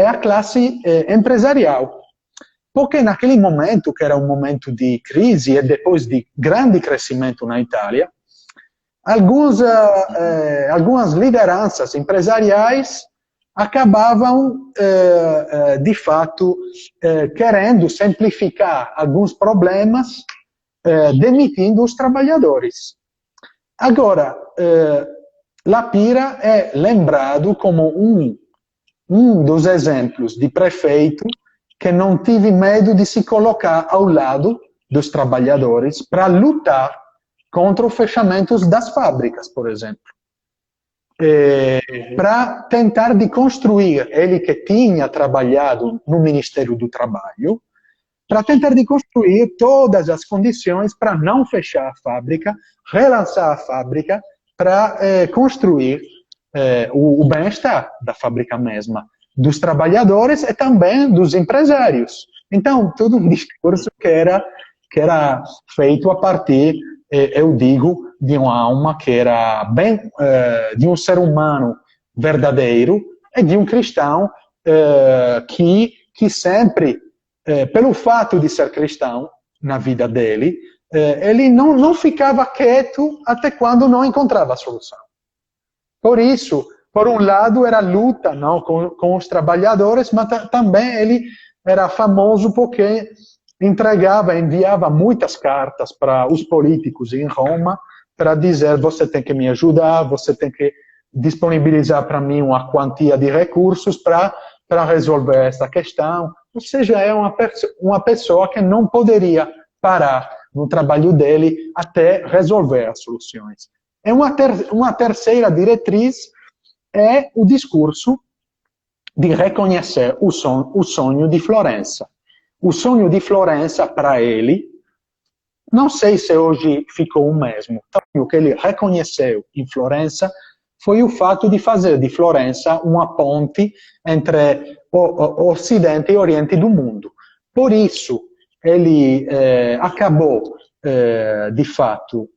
a classe empresarial. Porque naquele momento, que era um momento de crise e depois de grande crescimento na Itália, algumas lideranças empresariais acabavam, de fato, querendo simplificar alguns problemas, demitindo os trabalhadores. Agora, La Pira é lembrado como um dos exemplos de prefeito que não tive medo de se colocar ao lado dos trabalhadores para lutar contra o fechamento das fábricas, por exemplo. Para tentar de construir, ele que tinha trabalhado no Ministério do Trabalho, para tentar de construir todas as condições para não fechar a fábrica, relançar a fábrica, para construir o bem-estar da fábrica mesma, dos trabalhadores e também dos empresários. Então, todo um discurso que era feito a partir, eu digo, de uma alma que era bem, de um ser humano verdadeiro e de um cristão que sempre, pelo fato de ser cristão na vida dele, ele não ficava quieto até quando não encontrava a solução. Por isso, por um lado, era luta não, com os trabalhadores, mas também ele era famoso porque enviava muitas cartas para os políticos em Roma para dizer: você tem que me ajudar, você tem que disponibilizar para mim uma quantia de recursos para resolver essa questão. Ou seja, é uma pessoa que não poderia parar no trabalho dele até resolver as soluções. Uma terceira diretriz é o discurso de reconhecer o sonho de Florença. O sonho de Florença, para ele, não sei se hoje ficou o mesmo. O que ele reconheceu em Florença foi o fato de fazer de Florença uma ponte entre o Ocidente e o Oriente do mundo. Por isso, ele acabou, de fato,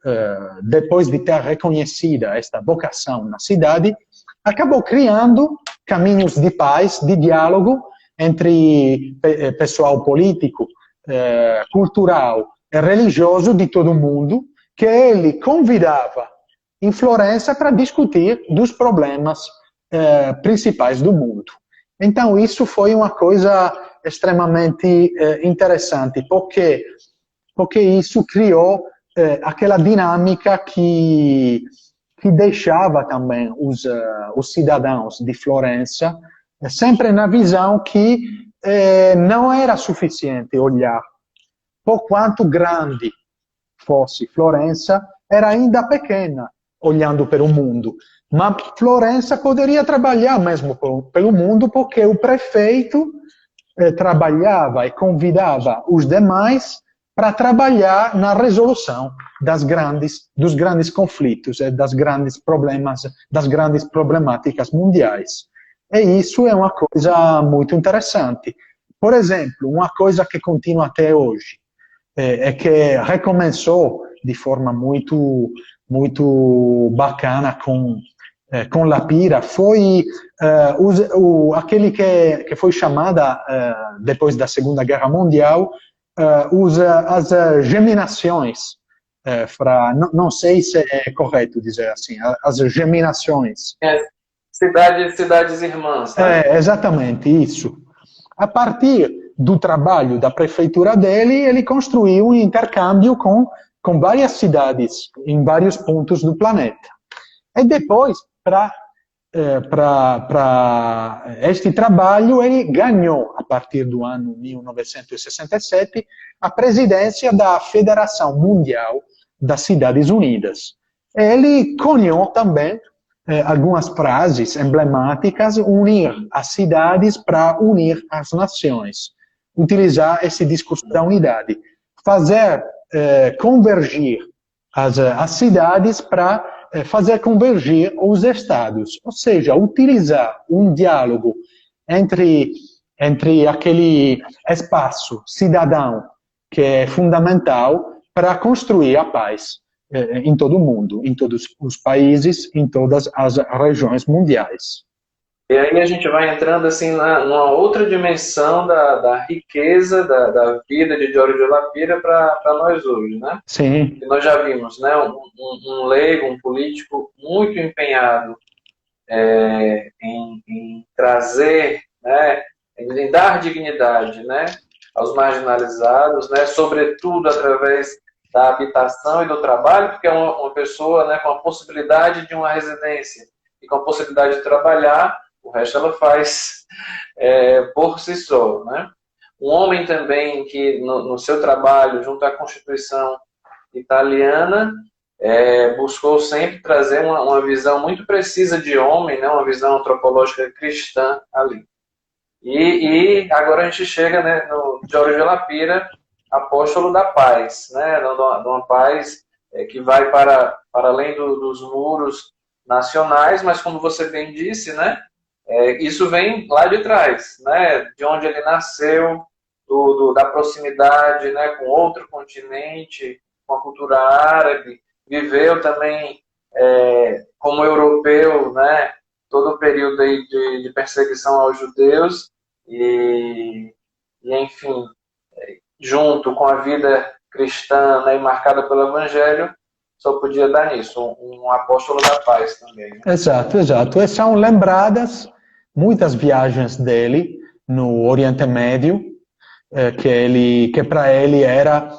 depois de ter reconhecida esta vocação na cidade, acabou criando caminhos de paz, de diálogo entre pessoal político, cultural e religioso de todo o mundo, que ele convidava em Florença para discutir dos problemas principais do mundo. Então, isso foi uma coisa extremamente interessante, porque isso criou aquela dinâmica que deixava também os cidadãos de Florença sempre na visão que não era suficiente olhar, por quanto grande fosse Florença, era ainda pequena, olhando para o mundo. Mas Florença poderia trabalhar mesmo pelo mundo, porque o prefeito trabalhava e convidava os demais para trabalhar na resolução dos grandes conflitos, das grandes problemáticas mundiais. E isso é uma coisa muito interessante. Por exemplo, uma coisa que continua até hoje, é que recomeçou de forma muito bacana com Lapira, foi aquele que foi chamada, depois da Segunda Guerra Mundial, as geminações, não sei se é correto dizer assim, as geminações. Cidades irmãs, né? Exatamente, isso. A partir do trabalho da prefeitura dele, ele construiu um intercâmbio com várias cidades em vários pontos do planeta. E depois, para este trabalho, ele ganhou, a partir do ano 1967, a presidência da Federação Mundial das Cidades Unidas. Ele cunhou também algumas frases emblemáticas: unir as cidades para unir as nações. Utilizar esse discurso da unidade. Fazer convergir as cidades para fazer convergir os estados. Ou seja, utilizar um diálogo entre aquele espaço cidadão que é fundamental para construir a paz em todo o mundo, em todos os países, em todas as regiões mundiais. E aí a gente vai entrando assim numa outra dimensão da riqueza da vida de Giorgio Lapira para nós hoje, né? Sim. E nós já vimos, né, um leigo, um político muito empenhado em trazer, né, em dar dignidade, né, aos marginalizados, né, sobretudo através da habitação e do trabalho, porque é uma pessoa, né, com a possibilidade de uma residência e com a possibilidade de trabalhar, o resto ela faz por si só, né? Um homem também que no seu trabalho junto à Constituição italiana buscou sempre trazer uma visão muito precisa de homem, né? Uma visão antropológica cristã ali. E agora a gente chega, né, no Giorgio Lapira, apóstolo da paz, né? De uma paz que vai para além dos muros nacionais, mas como você bem disse, né? Isso vem lá de trás, né? De onde ele nasceu, da proximidade, né? Com outro continente, com a cultura árabe, viveu também como europeu, né? Todo o período aí de perseguição aos judeus e enfim, junto com a vida cristã, né, marcada pelo Evangelho, só podia dar nisso, um apóstolo da paz também. Né? Exato. E são lembradas muitas viagens dele no Oriente Médio, que para ele era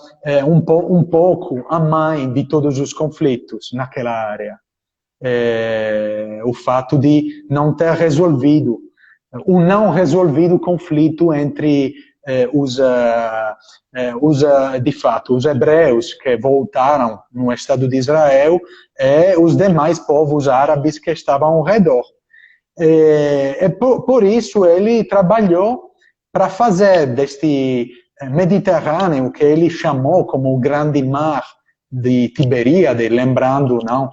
um pouco a mãe de todos os conflitos naquela área. O fato de não ter resolvido, o não resolvido conflito entre de fato, os hebreus que voltaram no Estado de Israel e os demais povos árabes que estavam ao redor. Por isso ele trabalhou para fazer deste Mediterrâneo, que ele chamou como o Grande Mar de Tiberíade, lembrando não,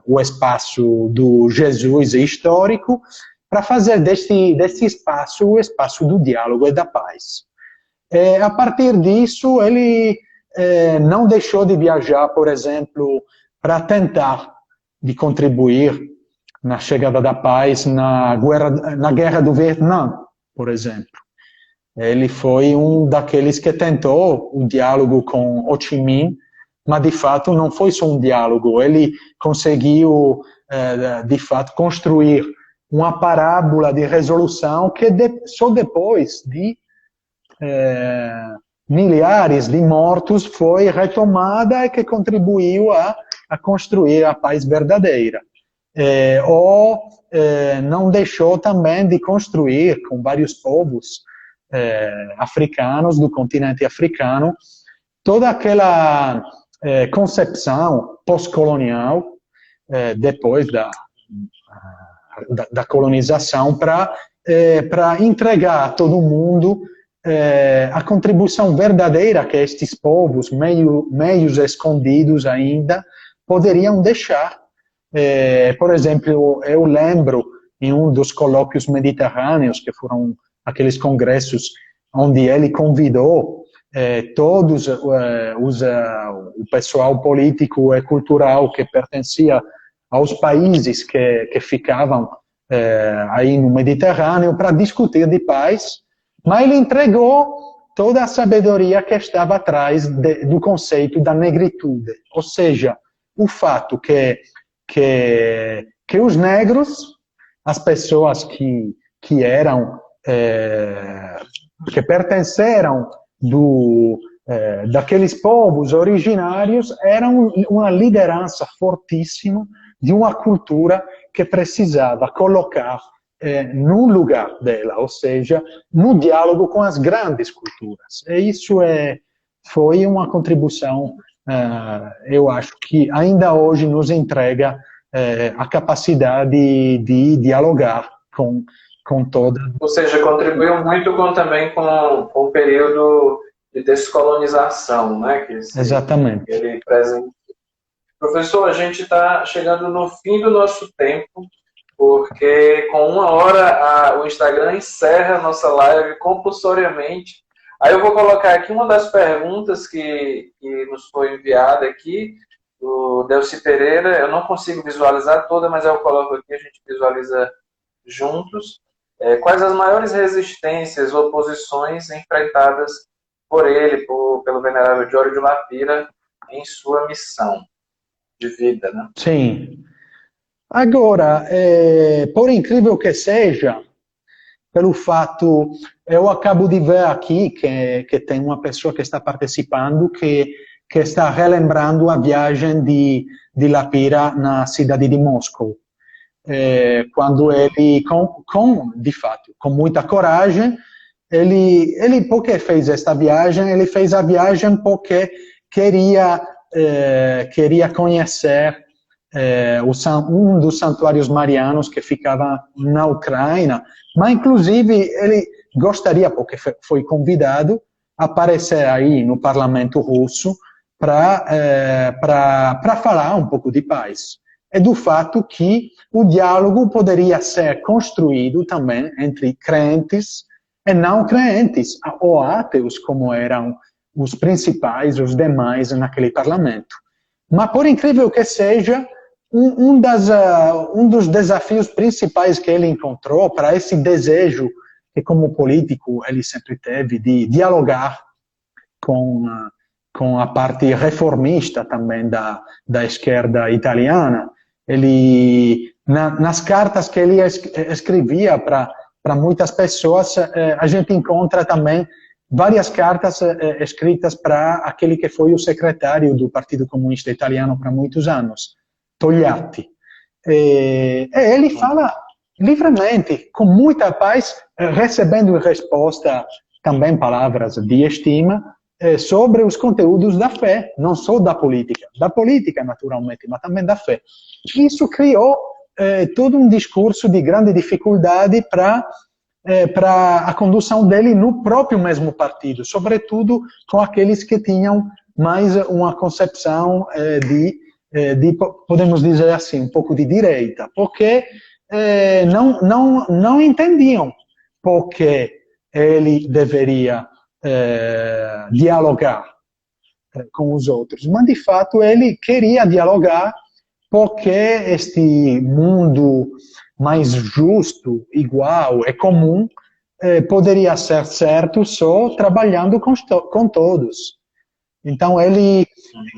o espaço do Jesus histórico, para fazer deste espaço o espaço do diálogo e da paz. A partir disso, ele não deixou de viajar, por exemplo, para tentar de contribuir na chegada da paz na guerra do Vietnã, por exemplo. Ele foi um daqueles que tentou o diálogo com Ho Chi Minh, mas de fato não foi só um diálogo, ele conseguiu, de fato, construir uma parábola de resolução que só depois de milhares de mortos foi retomada e que contribuiu a construir a paz verdadeira. Não deixou também de construir com vários povos africanos do continente africano toda aquela concepção pós-colonial depois da colonização para entregar a todo mundo a contribuição verdadeira que estes povos, meios escondidos ainda, poderiam deixar. Por exemplo, eu lembro em um dos colóquios mediterrâneos, que foram aqueles congressos onde ele convidou todos o pessoal político e cultural que pertencia aos países que ficavam aí no Mediterrâneo para discutir de paz, mas ele entregou toda a sabedoria que estava atrás do conceito da negritude, ou seja, o fato que os negros, as pessoas que pertenceram daqueles povos originários, eram uma liderança fortíssima de uma cultura que precisava colocar no lugar dela, ou seja, no diálogo com as grandes culturas. E isso foi uma contribuição, eu acho, que ainda hoje nos entrega a capacidade de dialogar com toda... Ou seja, contribuiu muito também com o período de descolonização, né? Exatamente. Ele presente. Professor, a gente está chegando no fim do nosso tempo, porque com 1 hora o Instagram encerra a nossa live compulsoriamente. Aí eu vou colocar aqui uma das perguntas que nos foi enviada aqui, do Delci Pereira. Eu não consigo visualizar toda, mas eu coloco aqui, a gente visualiza juntos. Quais as maiores resistências ou oposições enfrentadas por ele, pelo venerável Diório de Lapira, em sua missão de vida, né? Sim. Agora, por incrível que seja, pelo fato, eu acabo de ver aqui que tem uma pessoa que está participando que está relembrando a viagem de Lapira na cidade de Moscou. Quando ele, de fato, com muita coragem, ele por que fez esta viagem? Ele fez a viagem porque queria conhecer um dos santuários marianos que ficava na Ucrânia, mas inclusive ele gostaria, porque foi convidado, a aparecer aí no parlamento russo para falar um pouco de paz. É do fato que o diálogo poderia ser construído também entre crentes e não crentes, ou ateus, como eram os principais, os demais naquele parlamento. Mas, por incrível que seja, um dos desafios principais que ele encontrou para esse desejo que, como político, ele sempre teve de dialogar com a parte reformista também da esquerda italiana, ele, nas cartas que ele escrevia para para muitas pessoas, a gente encontra também várias cartas escritas para aquele que foi o secretário do Partido Comunista Italiano por muitos anos, Togliatti. Ele fala livremente, com muita paz, recebendo em resposta também palavras de estima sobre os conteúdos da fé, não só da política naturalmente, mas também da fé. Isso criou todo um discurso de grande dificuldade para a condução dele no próprio mesmo partido, sobretudo com aqueles que tinham mais uma concepção podemos dizer assim, um pouco de direita, porque não entendiam porque ele deveria dialogar com os outros, mas de fato ele queria dialogar porque este mundo mais justo, igual e comum poderia ser certo só trabalhando com todos. Então ele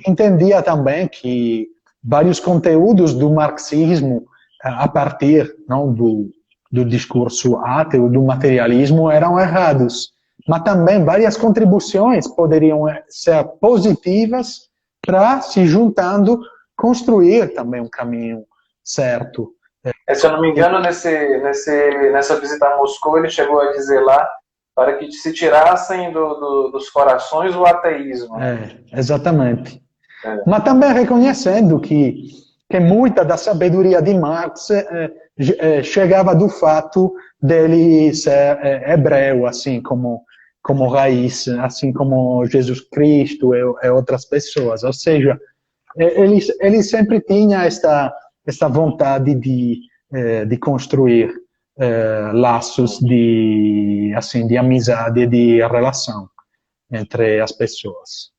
entendia também que vários conteúdos do marxismo, a partir do discurso ateu, do materialismo, eram errados. Mas também várias contribuições poderiam ser positivas para, se juntando, construir também um caminho certo. Se eu não me engano, nessa visita a Moscou, ele chegou a dizer lá para que se tirassem dos corações o ateísmo. Exatamente. Mas também reconhecendo que muita da sabedoria de Marx chegava do fato dele ser hebreu, assim como raiz, assim como Jesus Cristo e outras pessoas. Ou seja, ele sempre tinha esta vontade de construir laços de amizade e de relação entre as pessoas.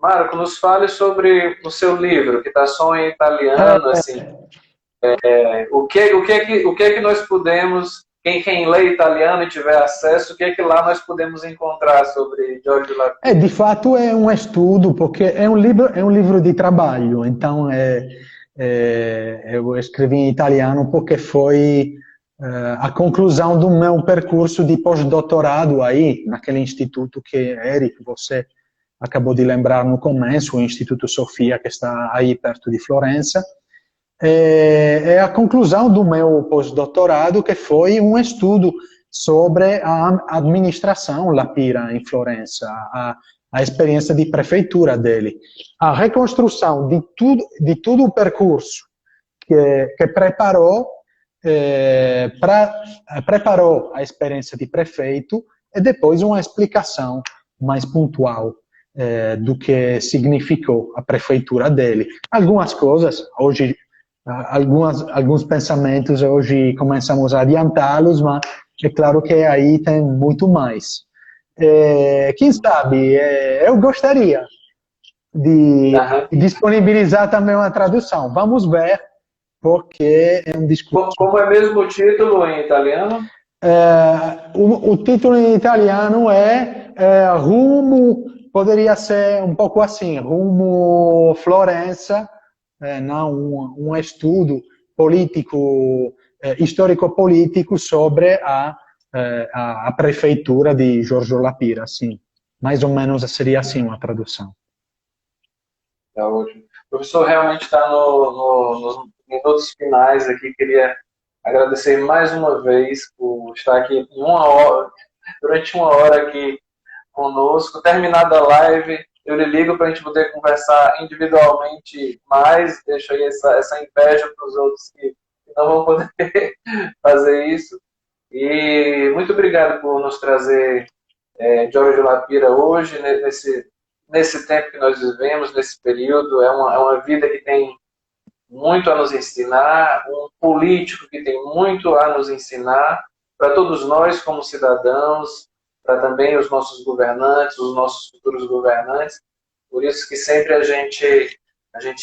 Marco, nos fale sobre o seu livro, que está só em italiano, assim. O que é que nós podemos, quem lê italiano e tiver acesso, o que é que lá nós podemos encontrar sobre Giorgio Lapira? De fato é um estudo, porque é um livro de trabalho, então eu escrevi em italiano porque foi a conclusão do meu percurso de pós-doutorado aí, naquele instituto que, Eric, você acabou de lembrar no começo, o Instituto Sofia, que está aí perto de Florença. É a conclusão do meu pós-doutorado, que foi um estudo sobre a administração Lapira em Florença, a experiência de prefeitura dele, a reconstrução de todo o percurso que preparou a experiência de prefeito e depois uma explicação mais pontual do que significou a prefeitura dele. Algumas coisas, hoje, alguns pensamentos, hoje começamos a adiantá-los, mas é claro que aí tem muito mais. Quem sabe, eu gostaria de disponibilizar também uma tradução. Vamos ver, porque é um discurso... Como é mesmo o título em italiano? O título em italiano é Rumo, poderia ser um pouco assim, Rumo Florença, um estudo político, histórico-político sobre a prefeitura de Giorgio Lapira, assim. Mais ou menos seria assim uma tradução. O professor realmente está nos minutos finais aqui. Queria agradecer mais uma vez por estar aqui durante uma hora aqui conosco. Terminada a live, eu lhe ligo para a gente poder conversar individualmente mais. Deixo aí essa inveja para os outros que não vão poder fazer isso. E muito obrigado por nos trazer Giorgio Lapira hoje, nesse tempo que nós vivemos, nesse período. É uma vida que tem muito a nos ensinar, um político que tem muito a nos ensinar, para todos nós como cidadãos, para também os nossos governantes, os nossos futuros governantes. Por isso que sempre a gente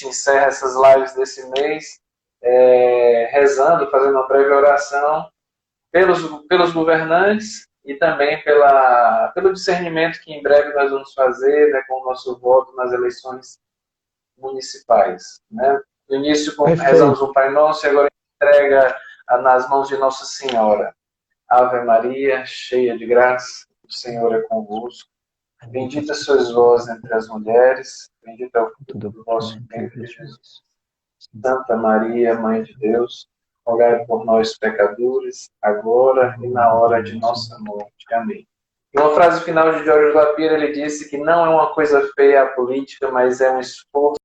encerra essas lives desse mês rezando, fazendo uma breve oração pelos governantes e também pelo discernimento que em breve nós vamos fazer, né, com o nosso voto nas eleições municipais. Né? No início rezamos o Pai Nosso e agora entrega nas mãos de Nossa Senhora. Ave Maria, cheia de graça, o Senhor é convosco. Bendita sois vós entre as mulheres, bendito é o fruto do vosso ventre, Jesus. Santa Maria, Mãe de Deus, rogai por nós, pecadores, agora e na hora de nossa morte. Amém. E uma frase final de George Lapierre, ele disse que não é uma coisa feia a política, mas é um esforço